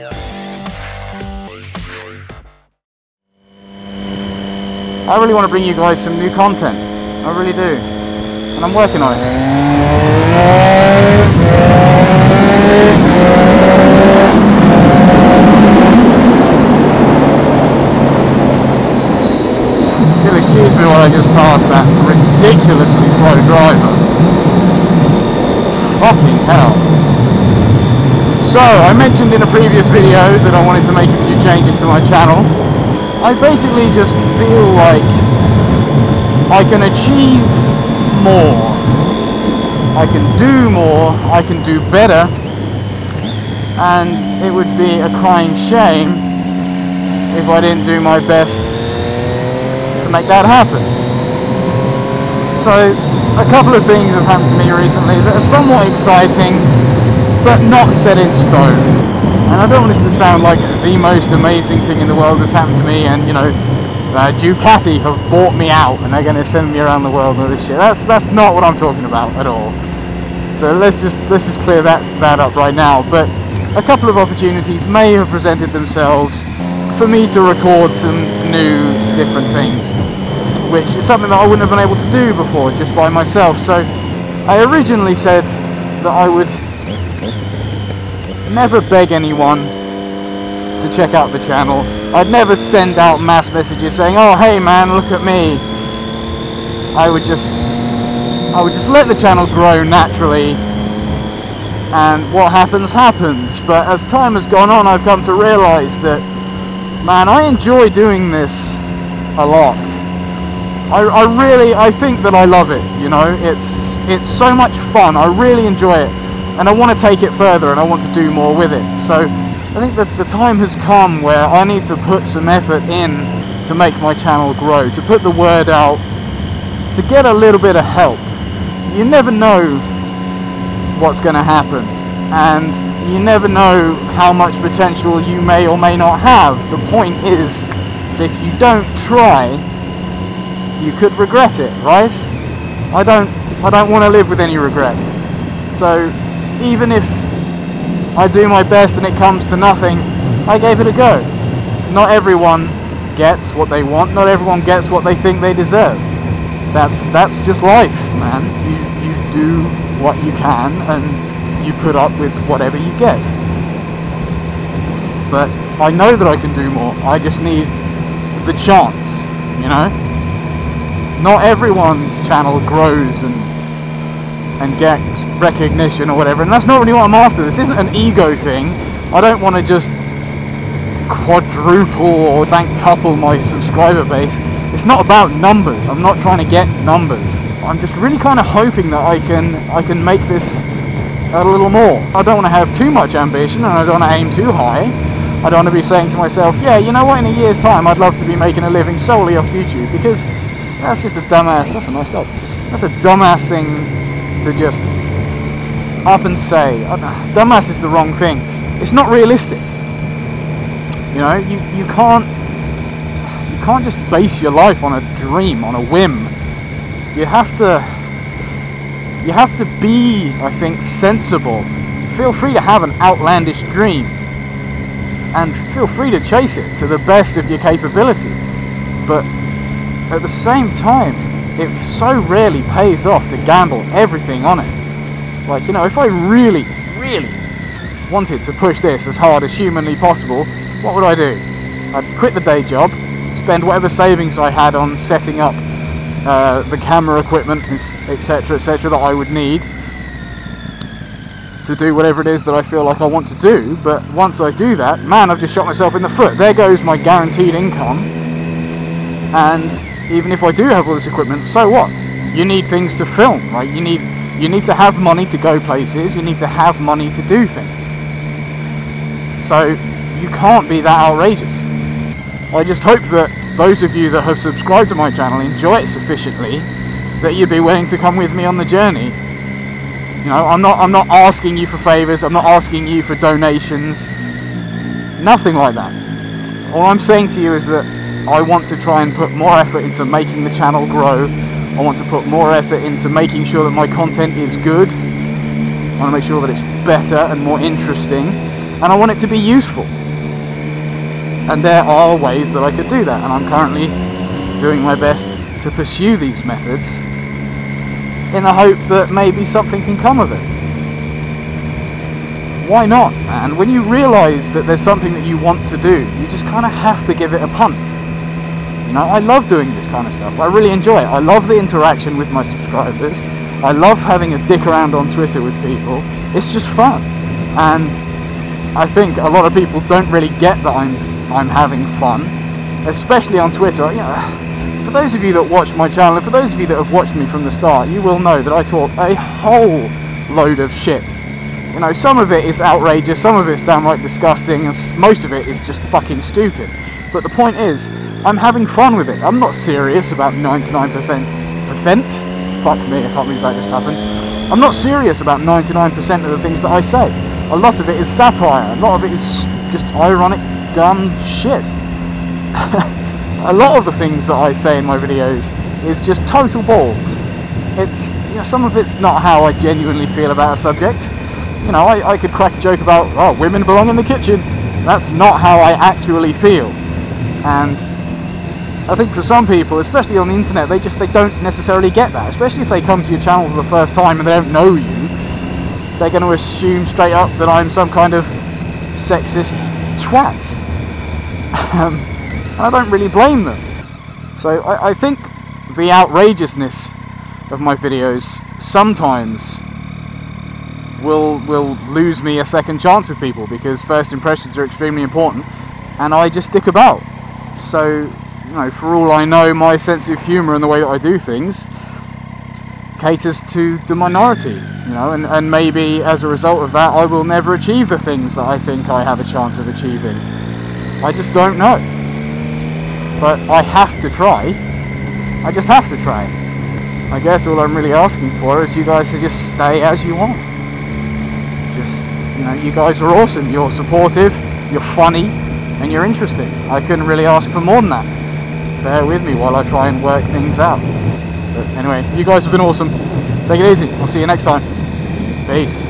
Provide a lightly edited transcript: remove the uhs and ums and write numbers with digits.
I really want to bring you guys some new content. I really do. And I'm working on it. You'll excuse me while I just passed that ridiculously slow driver. Fucking hell. So, I mentioned in a previous video that I wanted to make a few changes to my channel. I basically just feel like I can achieve more. I can do more, I can do better, and it would be a crying shame if I didn't do my best to make that happen. So, a couple of things have happened to me recently that are somewhat exciting, but not set in stone. And I don't want this to sound like the most amazing thing in the world has happened to me, and you know, Ducati have bought me out and they're going to send me around the world and all this shit. That's not what I'm talking about at all. So let's just clear that up right now. But a couple of opportunities may have presented themselves for me to record some new, different things, which is something that I wouldn't have been able to do before just by myself. So I originally said that I would never beg anyone to check out the channel. I'd never send out mass messages saying, oh hey man, look at me. I would just let the channel grow naturally, and what happens happens. But as time has gone on, I've come to realise that, man, I enjoy doing this a lot. I think that I love it, you know. It's so much fun. I really enjoy it, and I want to take it further, and I want to do more with it. So I think that the time has come where I need to put some effort in to make my channel grow, to put the word out, to get a little bit of help. You never know what's going to happen, and you never know how much potential you may or may not have. The point is that if you don't try, you could regret it, right? I don't want to live with any regret. So even if I do my best and it comes to nothing, I gave it a go. Not everyone gets what they want, not everyone gets what they think they deserve. That's just life, man. You do what you can and you put up with whatever you get. But I know that I can do more. I just need the chance, you know? Not everyone's channel grows and gets recognition or whatever, and that's not really what I'm after. This isn't an ego thing. I don't want to just quadruple or sanctuple my subscriber base. It's not about numbers. I'm not trying to get numbers. I'm just really kind of hoping that I can make this a little more. I don't want to have too much ambition, and I don't want to aim too high. I don't want to be saying to myself, yeah, you know what, in a year's time I'd love to be making a living solely off YouTube, because that's just a dumbass. That's a nice dog. That's a dumbass thing to just up and say. Dumbass is the wrong thing. It's not realistic. You know, you can't just base your life on a dream, on a whim. You have to be, I think, sensible. Feel free to have an outlandish dream, and feel free to chase it to the best of your capability. But at the same time, it so rarely pays off to gamble everything on it. Like, you know, if I really, really wanted to push this as hard as humanly possible, what would I do? I'd quit the day job, spend whatever savings I had on setting up the camera equipment, etc., etc., that I would need to do whatever it is that I feel like I want to do. But once I do that, man, I've just shot myself in the foot. There goes my guaranteed income. And even if I do have all this equipment, so what? You need things to film, right? You need to have money to go places. You need to have money to do things. So you can't be that outrageous. I just hope that those of you that have subscribed to my channel enjoy it sufficiently that you'd be willing to come with me on the journey. You know, I'm not asking you for favors. I'm not asking you for donations. Nothing like that. All I'm saying to you is that I want to try and put more effort into making the channel grow. I want to put more effort into making sure that my content is good. I want to make sure that it's better and more interesting. and I want it to be useful. And there are ways that I could do that, and I'm currently doing my best to pursue these methods in the hope that maybe something can come of it. Why not, man? When you realise that there's something that you want to do, you just kind of have to give it a punt. You know, I love doing this kind of stuff. I really enjoy it. I love the interaction with my subscribers. I love having a dick around on Twitter with people. It's just fun. And I think a lot of people don't really get that I'm having fun, especially on Twitter. You know, for those of you that watch my channel, and for those of you that have watched me from the start, you will know that I talk a whole load of shit. You know, some of it is outrageous, some of it's downright disgusting, and most of it is just fucking stupid. But the point is, I'm having fun with it. I'm not serious about 99%. Fuck me, I can't believe that just happened. I'm not serious about 99% of the things that I say. A lot of it is satire, a lot of it is just ironic, dumb shit. A lot of the things that I say in my videos is just total balls. It's, you know, some of it's not how I genuinely feel about a subject. You know, I could crack a joke about, oh, women belong in the kitchen. That's not how I actually feel. And I think for some people, especially on the internet, they don't necessarily get that. Especially if they come to your channel for the first time and they don't know you. They're going to assume straight up that I'm some kind of sexist twat. And I don't really blame them. So I think the outrageousness of my videos sometimes will lose me a second chance with people, because first impressions are extremely important, and I just stick about. So, you know, for all I know, my sense of humour and the way that I do things caters to the minority, you know, and maybe as a result of that I will never achieve the things that I think I have a chance of achieving. I just don't know. But I have to try. I just have to try. I guess all I'm really asking for is you guys to just stay as you are. Just, you know, you guys are awesome. You're supportive, you're funny, and you're interesting. I couldn't really ask for more than that. Bear with me while I try and work things out. But anyway, you guys have been awesome. Take it easy. I'll see you next time. Peace.